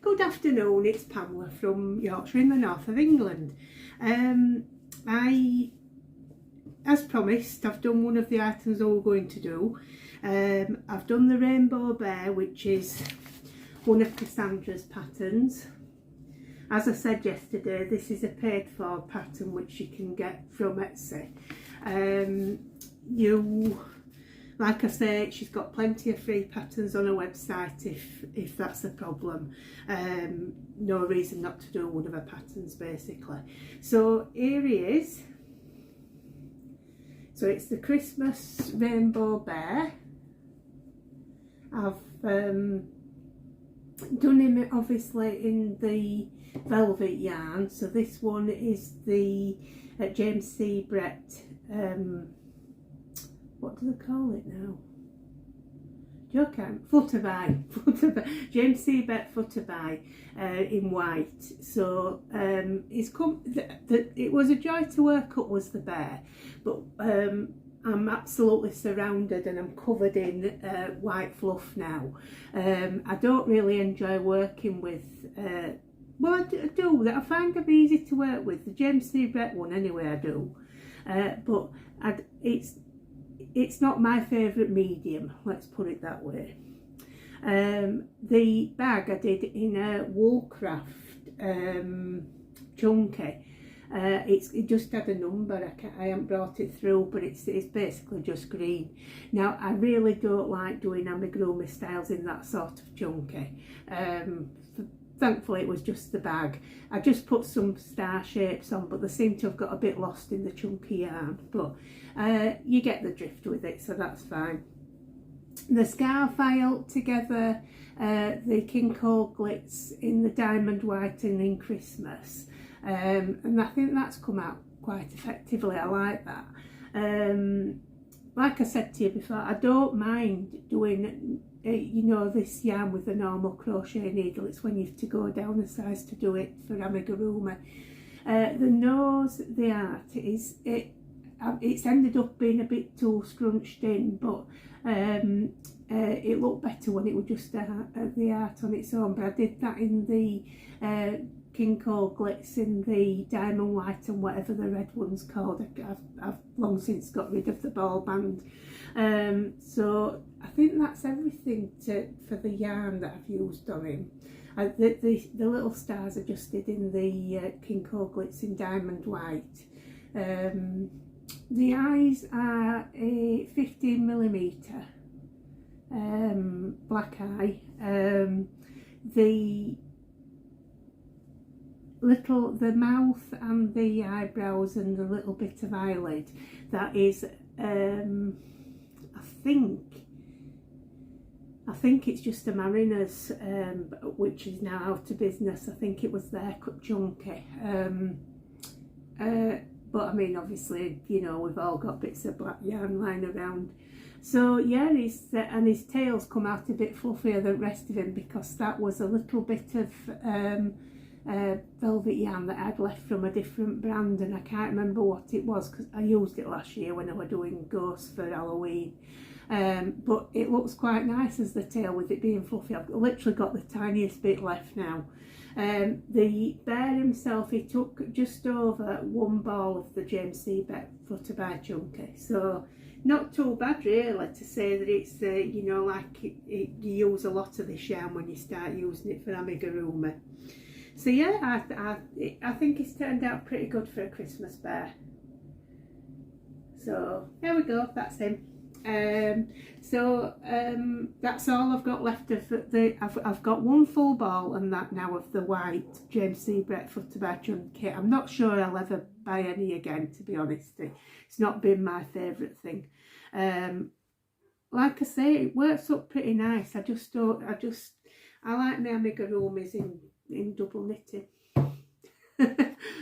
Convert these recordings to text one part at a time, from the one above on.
Good afternoon, it's Pamela from Yorkshire in the north of England. As promised, I've done one of the items I'm going to do. I've done the Rainbow Bear, which is one of Cassandra's patterns. As I said yesterday, this is a paid for pattern which you can get from Etsy. Like I say, she's got plenty of free patterns on her website if that's a problem. No reason not to do one of her patterns basically. So here he is. So it's the Christmas Rainbow Bear. I've done him obviously in the velvet yarn. So this one is the James C. Brett, what do they call it now? Flutterby. James C. Brett Flutterby in white. So it was a joy to work up, was the bear, but I'm absolutely surrounded and I'm covered in white fluff now. I don't really enjoy working with well, I do. I find them easy to work with. The James C. Brett one anyway, I do. But it's not my favourite medium, let's put it that way. The bag I did in a Woolcraft chunky. It just had a number. I haven't brought it through, but it's basically just green. Now I really don't like doing amigurumi styles in that sort of chunky. Thankfully it was just the bag. I just put some star shapes on, but they seem to have got a bit lost in the chunky yarn, but you get the drift with it, so that's fine. The scarf I held together, the King Cole Glitz in the diamond white and in Christmas, and I think that's come out quite effectively. I like that. Like I said to you before, I don't mind doing this yarn with a normal crochet needle. It's when you have to go down a size to do it for amigurumi. The nose, the art it's ended up being a bit too scrunched in, but it looked better when it was just the art on its own. But I did that in the King Cole Glitz in the diamond white and whatever the red one's called. I've long since got rid of the ball band. So I think that's everything for the yarn that I've used on him. The little stars I just did in the King Cole Glitz in diamond white. The eyes are a 15mm black eye. The mouth and the eyebrows and the little bit of eyelid, that is I think it's just a Mariner's, which is now out of business. I think it was their cut chunky. But I mean, obviously, we've all got bits of black yarn lying around. So yeah, and his tails come out a bit fluffier than the rest of him, because that was a little bit of velvet yarn that I'd left from a different brand, and I can't remember what it was because I used it last year when I was doing ghosts for Halloween. But it looks quite nice as the tail with it being fluffy. I've literally got the tiniest bit left now. The bear himself, he took just over one ball of the James C. Brett Flutterby chunky, so not too bad really to say that it's you use a lot of this yarn when you start using it for amigurumi. So yeah, I think it's turned out pretty good for a Christmas bear. So there we go, that's him. That's all I've got left of I've got one full ball and that now of the white James C. Brett Flutterby chunky. I'm not sure I'll ever buy any again, to be honest. It's not been my favourite thing. Like I say, it works up pretty nice. I like my amigurumis in double knitting.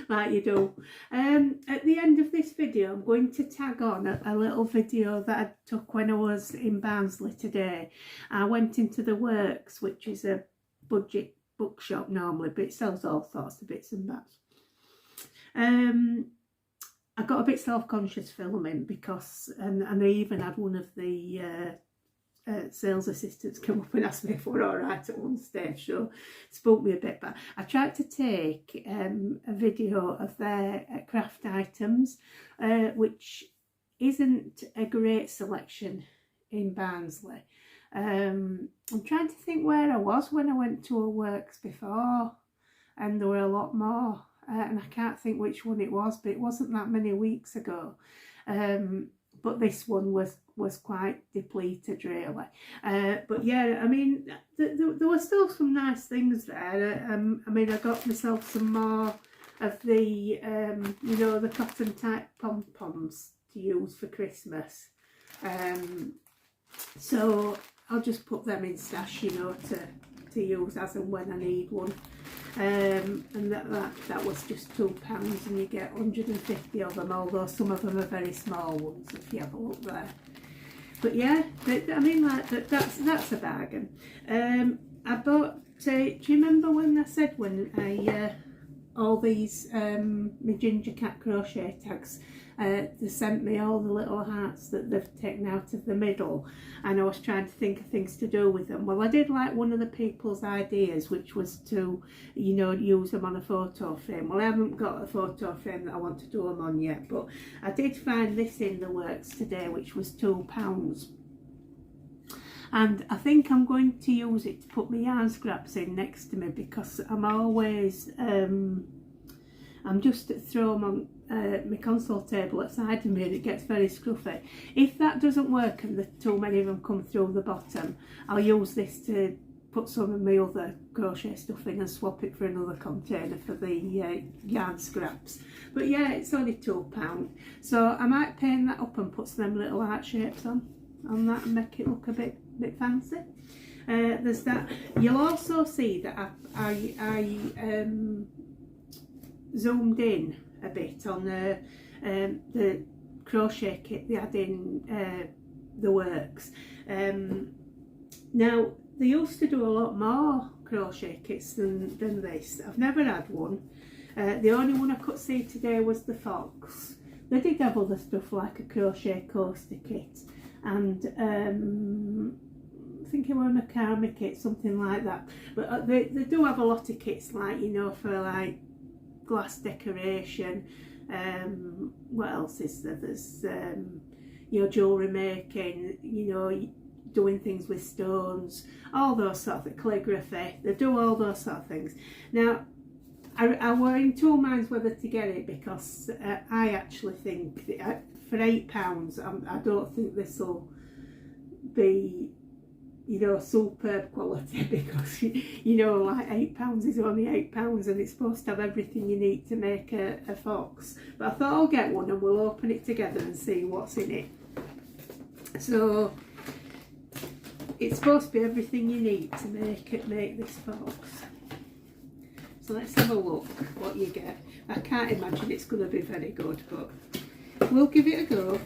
Like you do. At the end of this video, I'm going to tag on a little video that I took when I was in Barnsley today. I went into the Works, which is a budget bookshop normally, but it sells all sorts of bits and bats. I got a bit self-conscious filming because, and I even had one of the sales assistants came up and asked me if we're all right at one stage, so spooked me a bit. But I tried to take a video of their craft items, which isn't a great selection in Barnsley. I'm trying to think where I was when I went to a works before, and there were a lot more, and I can't think which one it was, but it wasn't that many weeks ago. But this one was quite depleted, really. But yeah, I mean, there were still some nice things there. I mean, I got myself some more of the, you know, the cotton type pom-poms to use for Christmas. So I'll just put them in stash, you know, to use as and when I need one. And that was just £2, and you get 150 of them, although some of them are very small ones if you have a look there. But yeah, I mean, like that's a bargain. I bought, do you remember when I said when I all these my ginger cat crochet tags, they sent me all the little hearts that they've taken out of the middle, and I was trying to think of things to do with them. Well, I did like one of the people's ideas, which was to, you know, use them on a photo frame. Well, I haven't got a photo frame that I want to do them on yet, but I did find this in the works today, which was £2. And I think I'm going to use it to put my yarn scraps in next to me, because I'm always, I'm just throw them on my console table at side of me, and it gets very scruffy. If that doesn't work and the too many of them come through the bottom, I'll use this to put some of my other crochet stuff in and swap it for another container for the yarn scraps. But yeah, it's only £2, so I might paint that up and put some little heart shapes on that and make it look a bit fancy. There's that. You'll also see that I zoomed in a bit on the crochet kit they had in the works. Now, they used to do a lot more crochet kits than this. I've never had one. The only one I could see today was the Fox. They did have other stuff like a crochet coaster kit, and I think it was a macrame kit, something like that. But they do have a lot of kits, like, you know, for like glass decoration. What else is there? There's you know, jewellery making, you know, doing things with stones, all those sort of things, calligraphy. They do all those sort of things. Now, I were in two minds whether to get it, because I actually think that for £8, I don't think this will be, you know, superb quality, because, you know, like £8 is only £8, and it's supposed to have everything you need to make a fox. But I thought I'll get one and we'll open it together and see what's in it. So it's supposed to be everything you need to make this fox. So let's have a look what you get. I can't imagine it's going to be very good, but we'll give it a go.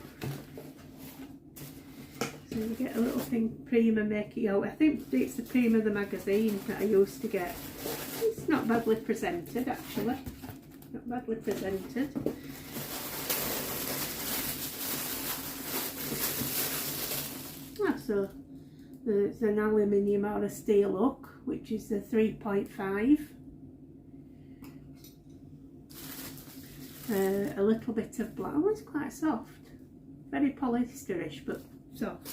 So you get a little thing, Prima Make It Out. I think it's the Prima the magazine that I used to get. It's not badly presented, actually. Not badly presented. So there's an aluminium or a steel hook, which is the 3.5. A little bit of black. Oh, it's quite soft. Very polysterish, but soft.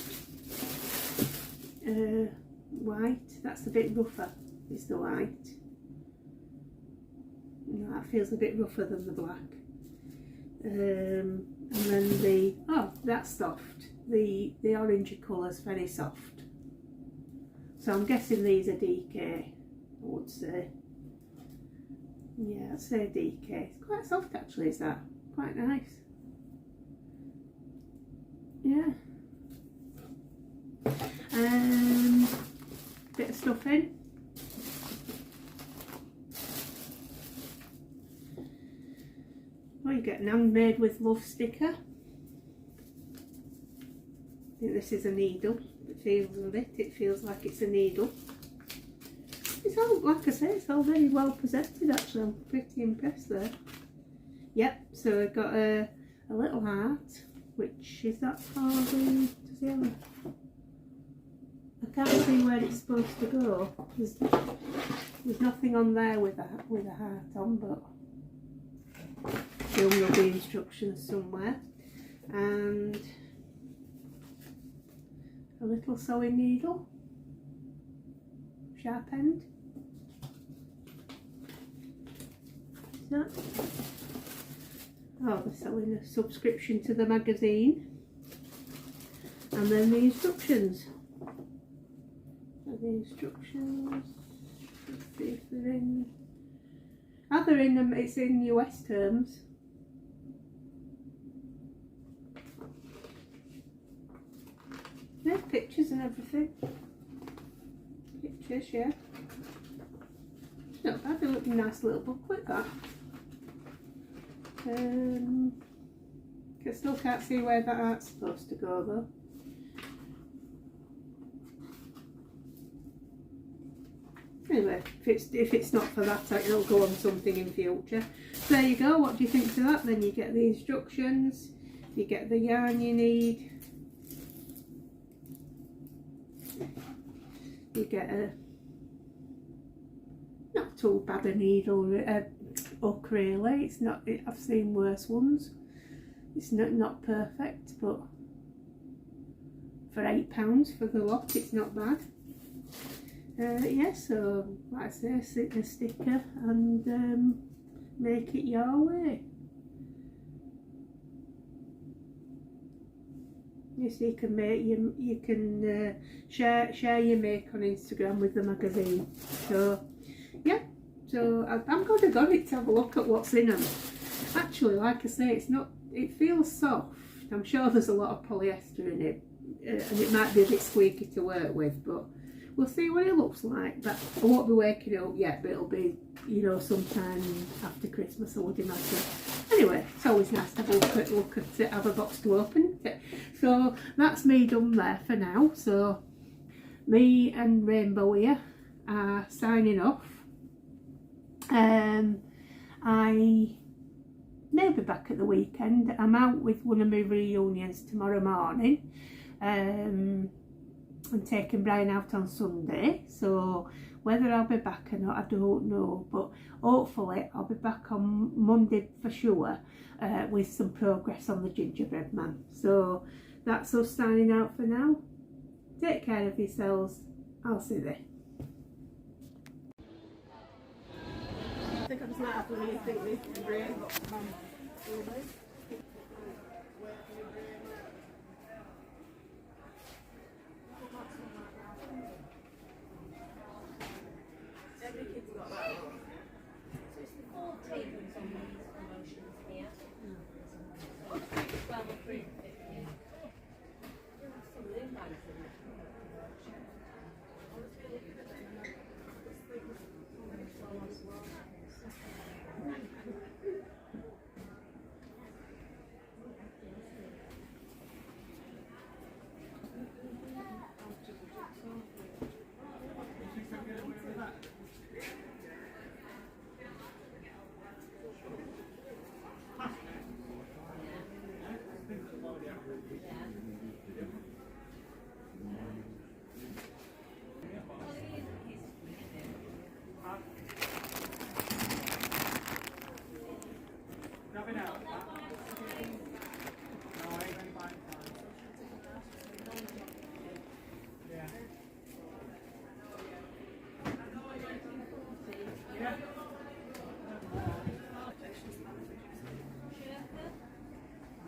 White. That's a bit rougher, is the white. No, that feels a bit rougher than the black. And then the, oh, that's soft. The orangey colour's very soft. So I'm guessing these are DK, I would say. Yeah, I'd say DK. It's quite soft actually, is that? Quite nice. Yeah. Bit of stuffing. Oh, you get an handmade with love sticker. I think this is a needle. It feels a bit. It feels like it's a needle. It's all, like I say, it's all very well presented actually. I'm pretty impressed there. Yep, so I've got a little heart, which is that for the, does he have a, can't see where it's supposed to go. There's nothing on there with a heart on, but there will be instructions somewhere. And a little sewing needle, sharp end. Is that? Oh, they're selling a subscription to the magazine. And then the instructions. So the instructions, let's see if they're in. Oh, they're in them, it's in US terms. Yeah, pictures and everything. Pictures, yeah. It's not bad, a looking nice little booklet that. I still can't see where that art's supposed to go though. Anyway, if it's not for that, it'll go on something in future. So there you go. What do you think to that? Then you get the instructions, you get the yarn you need, you get a not too bad a needle, hook really. It's not. I've seen worse ones. It's not perfect, but for £8 for the lot, it's not bad. Yeah, so like I say, stick a sticker and make it your way. Yes, you can make you can share your make on Instagram with the magazine. So yeah, so I'm gonna go to have a look at what's in them. Actually, like I say, it's not. It feels soft. I'm sure there's a lot of polyester in it, and it might be a bit squeaky to work with, but we'll see what it looks like. But I won't be waking it up yet, but it'll be, you know, sometime after Christmas, I would imagine. Anyway, it's always nice to have a look at it, have a box to open it. So that's me done there for now. So me and Rainbow here are signing off. I may be back at the weekend. I'm out with one of my reunions tomorrow morning. I'm taking Brian out on Sunday, so whether I'll be back or not I don't know, but hopefully I'll be back on Monday for sure, with some progress on the gingerbread man. So that's us signing out for now. Take care of yourselves. I'll see you there. I think I'm just not happy when you think this brain got every kid's got that one. So it's the 4 tables on these promotions here. So 12 or 350. Some new bags in it.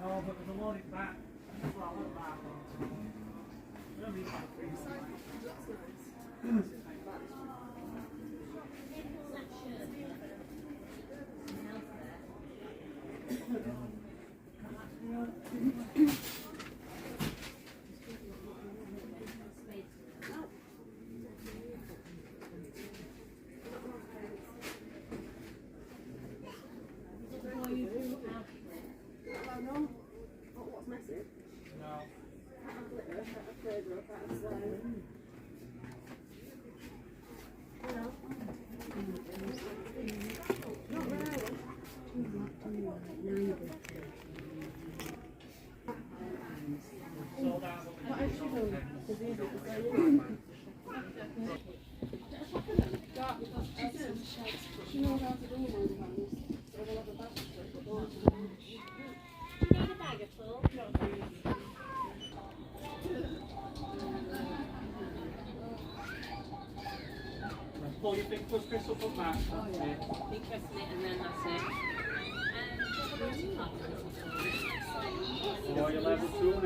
No, but there's a lot in back. That's what I want back on. We don't need back for you. What's messy? No. Not really. Pull your big foot crystal foot back. That's it. Keep pressing it and then that's it. Oh, you're level 2 now.